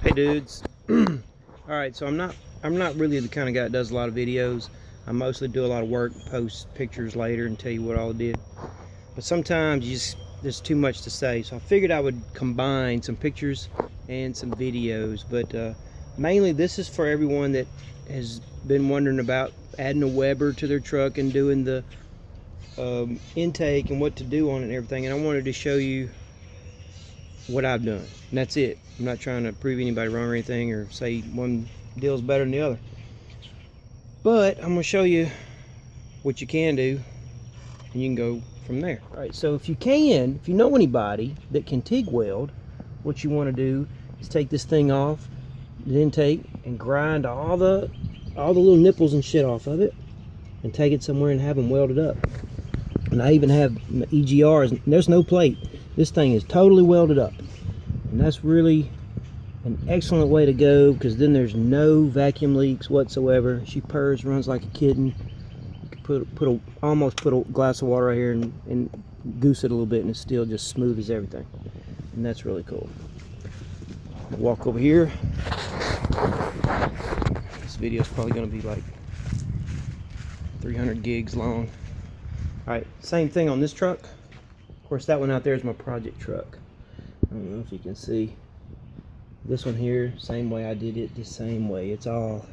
Hey dudes. Alright, so I'm not really the kind of guy that does a lot of videos. I mostly do a lot of work, post pictures later and tell you what all I did. But sometimes there's too much to say, so I figured I would combine some pictures and some videos. But mainly this is for everyone that has been wondering about adding a Weber to their truck and doing the intake and what to do on it and everything. And I wanted to show you what I've done, and that's it. I'm not trying to prove anybody wrong or anything, or say one deal's better than the other, but I'm gonna show you what you can do, and you can go from there. All right, so if you know anybody that can TIG weld, what you want to do is take this thing off the intake and grind all the little nipples and shit off of it, and take it somewhere and have them welded up. And I even have EGRs, and there's no plate. This thing is totally welded up, and that's really an excellent way to go, because then there's no vacuum leaks whatsoever. She purrs, runs like a kitten. You can almost put a glass of water right here and goose it a little bit, and it's still just smooth as everything, and that's really cool. Walk over here. This video is probably going to be like 300 gigs long. All right, same thing on this truck. Of course, that one out there is my project truck. I don't know if you can see. This one here, same way I did it, the same way. It's all,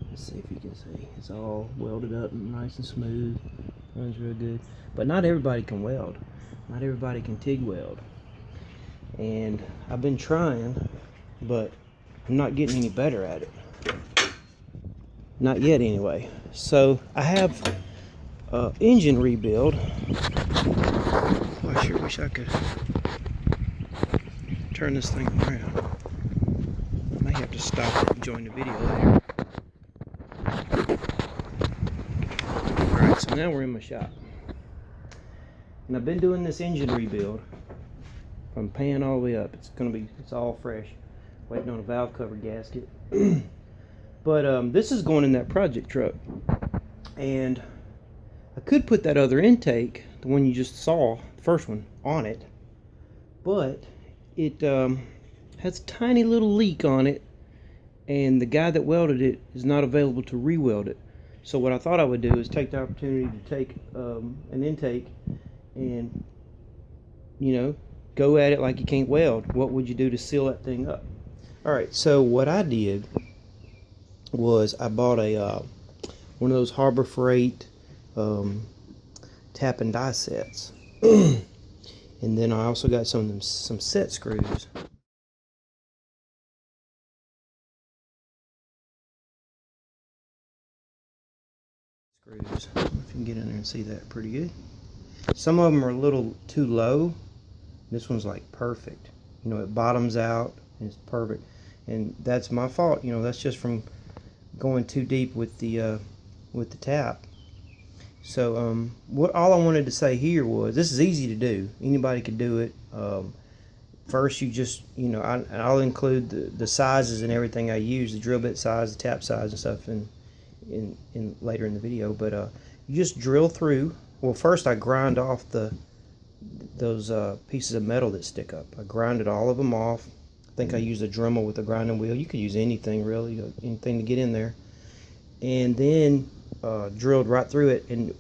let's see if you can see. It's all welded up and nice and smooth. Runs real good. But not everybody can weld. Not everybody can TIG weld. And I've been trying, but I'm not getting any better at it. Not yet, anyway. So I have engine rebuild. I sure wish I could turn this thing around. I may have to stop it and join the video later. Alright, so now we're in my shop. And I've been doing this engine rebuild from pan all the way up. It's all fresh. Waiting on a valve cover gasket. But this is going in that project truck. And I could put that other intake, the one you just saw, the first one, on it, but it has a tiny little leak on it, and the guy that welded it is not available to re-weld it. So what I thought I would do is take the opportunity to take an intake and, you know, go at it like you can't weld. What would you do to seal that thing up? Alright, so what I did was I bought a one of those Harbor Freight tap and die sets. And then I also got some set screws. If you can get in there and see that pretty good. Some of them are a little too low. This one's like perfect. You know, it bottoms out and it's perfect. And that's my fault. You know, that's just from going too deep with the tap. So all I wanted to say here was, this is easy to do. Anybody could do it. First, you just, you know, I'll include the sizes and everything I use, the drill bit size, the tap size and stuff in later in the video. But you just drill through. Well, first I grind off those pieces of metal that stick up. I grinded all of them off. I think I used a Dremel with a grinding wheel. You could use anything really, anything to get in there. And then drilled right through it. And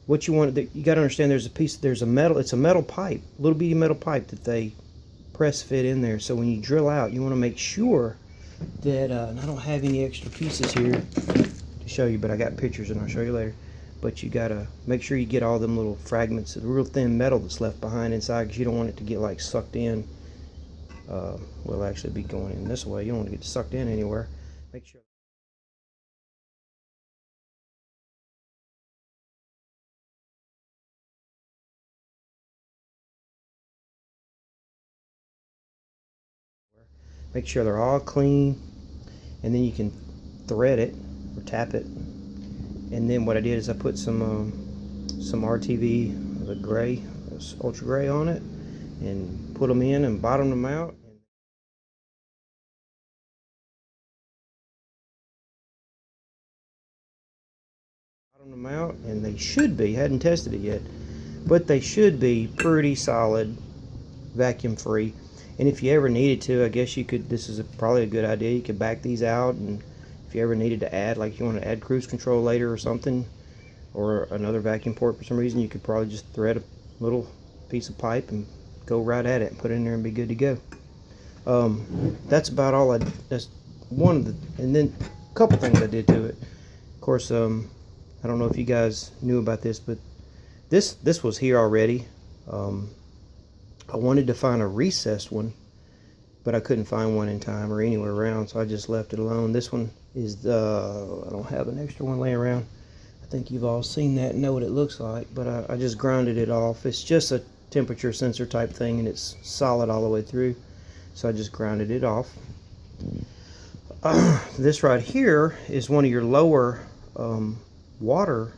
what you want, you got to understand, there's a metal, it's a metal pipe, little bitty metal pipe that they press fit in there. So when you drill out, you want to make sure that, and I don't have any extra pieces here to show you, but I got pictures and I'll show you later. But you got to make sure you get all them little fragments of the real thin metal that's left behind inside, because you don't want it to get like sucked in. Will actually be going in this way. You don't want to get sucked in anywhere. Make sure. Make sure they're all clean, and then you can thread it or tap it. And then what I did is I put some RTV, the gray, ultra gray on it, and put them in and bottomed them out. Bottomed them out, and they should be, hadn't tested it yet, but they should be pretty solid, vacuum free. And if you ever needed to, I guess you could, this is probably a good idea, you could back these out, and if you ever needed to add, like you want to add cruise control later or something, or another vacuum port for some reason, you could probably just thread a little piece of pipe and go right at it and put it in there and be good to go. That's about all that's one of the, and then a couple things I did to it. Of course, I don't know if you guys knew about this, but this was here already. I wanted to find a recessed one, but I couldn't find one in time or anywhere around, so I just left it alone. This one is I don't have an extra one laying around. I think you've all seen that and know what it looks like, but I just grounded it off. It's just a temperature sensor type thing, and it's solid all the way through, so I just grounded it off. This right here is one of your lower water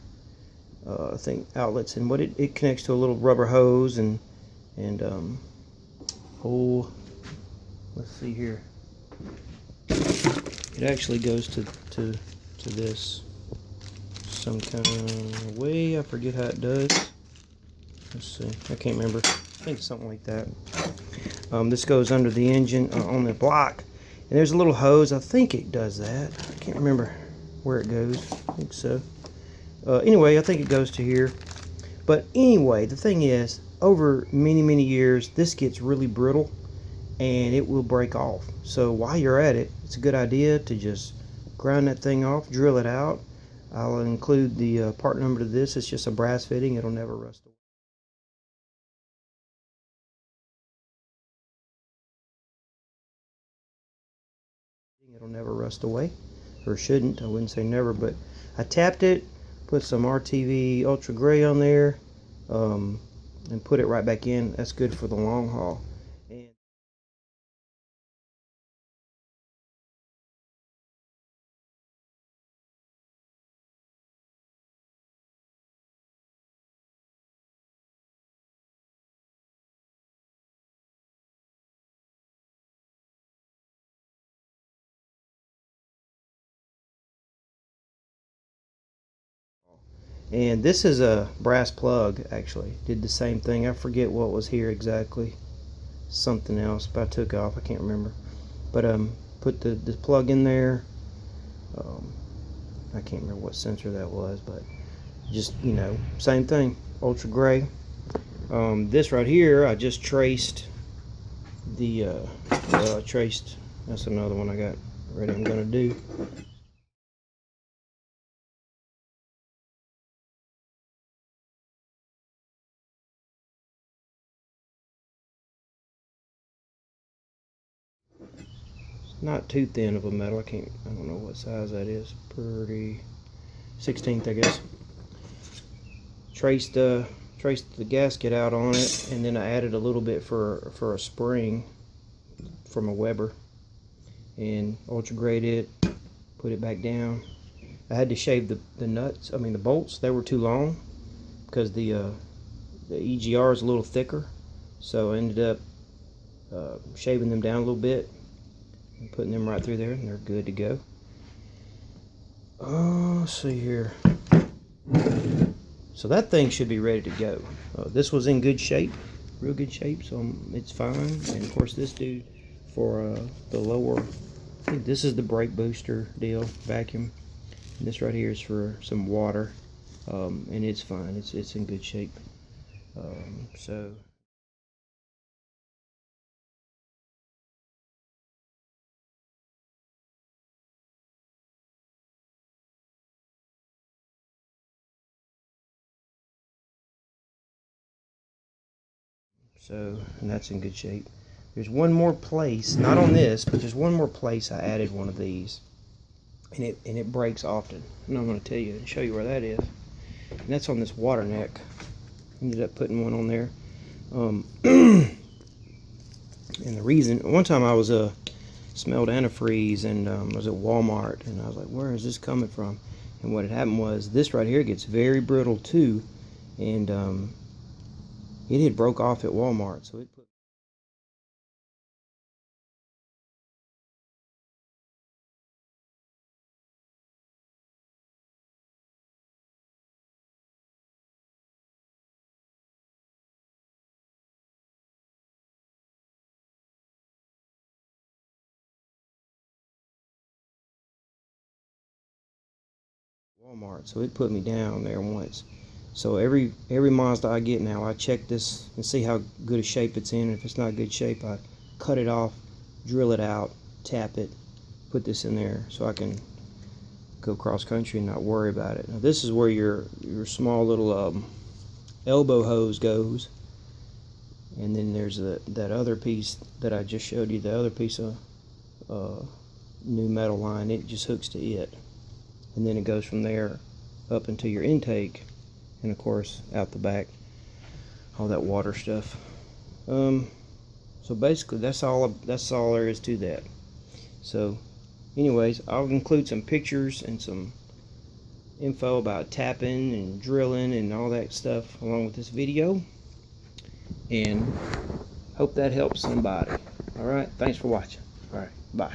outlets, and what it connects to a little rubber hose, and oh, let's see here, it actually goes to this some kind of way. I forget how it does. Let's see, I can't remember. I think something like that. This goes under the engine on the block, and there's a little hose. I think it does that. I can't remember where it goes. I think so. Anyway, I think it goes to here. But anyway, the thing is, over many years, this gets really brittle and it will break off. So while you're at it, it's a good idea to just grind that thing off, drill it out. I'll include the part number to this. It's just a brass fitting. It'll never rust away. It'll never rust away, or shouldn't. I wouldn't say never, but I tapped it, put some RTV Ultra Gray on there, and put it right back in. That's good for the long haul. And this is a brass plug, actually. Did the same thing. I forget what was here exactly. Something else, but I took off. I can't remember. But put the plug in there. I can't remember what sensor that was, but just, you know, same thing. Ultra Gray. This right here, I just traced the that's another one I got ready. I'm gonna do. Not too thin of a metal. I don't know what size that is. Pretty 16th, I guess. Traced the gasket out on it, and then I added a little bit for a spring from a Weber, and ultra grade it, put it back down. I had to shave the nuts. I mean the bolts. They were too long because the EGR is a little thicker, so I ended up shaving them down a little bit and putting them right through there, and they're good to go. Let's see here. So that thing should be ready to go. This was in good shape, real good shape, so it's fine. And of course this dude for the lower, I think this is the brake booster deal, vacuum. And this right here is for some water, and it's fine. It's in good shape. And that's in good shape. There's one more place, not on this, but there's one more place I added one of these, and it breaks often. And I'm going to tell you and show you where that is. And that's on this water neck. Ended up putting one on there. And the reason, one time I was smelled antifreeze, and I was at Walmart, and I was like, where is this coming from? And what had happened was this right here gets very brittle too, and it had broke off at Walmart, so it put Walmart, so it put me down there once. So every Mazda I get now, I check this and see how good a shape it's in. If it's not good shape, I cut it off, drill it out, tap it, put this in there so I can go cross country and not worry about it. Now this is where your small little elbow hose goes, and then there's that other piece that I just showed you, the other piece of new metal line. It just hooks to it, and then it goes from there up into your intake, and of course out the back, all that water stuff. So basically that's all there is to that. So anyways, I'll include some pictures and some info about tapping and drilling and all that stuff along with this video, and hope that helps somebody. Alright, thanks for watching. Alright, bye.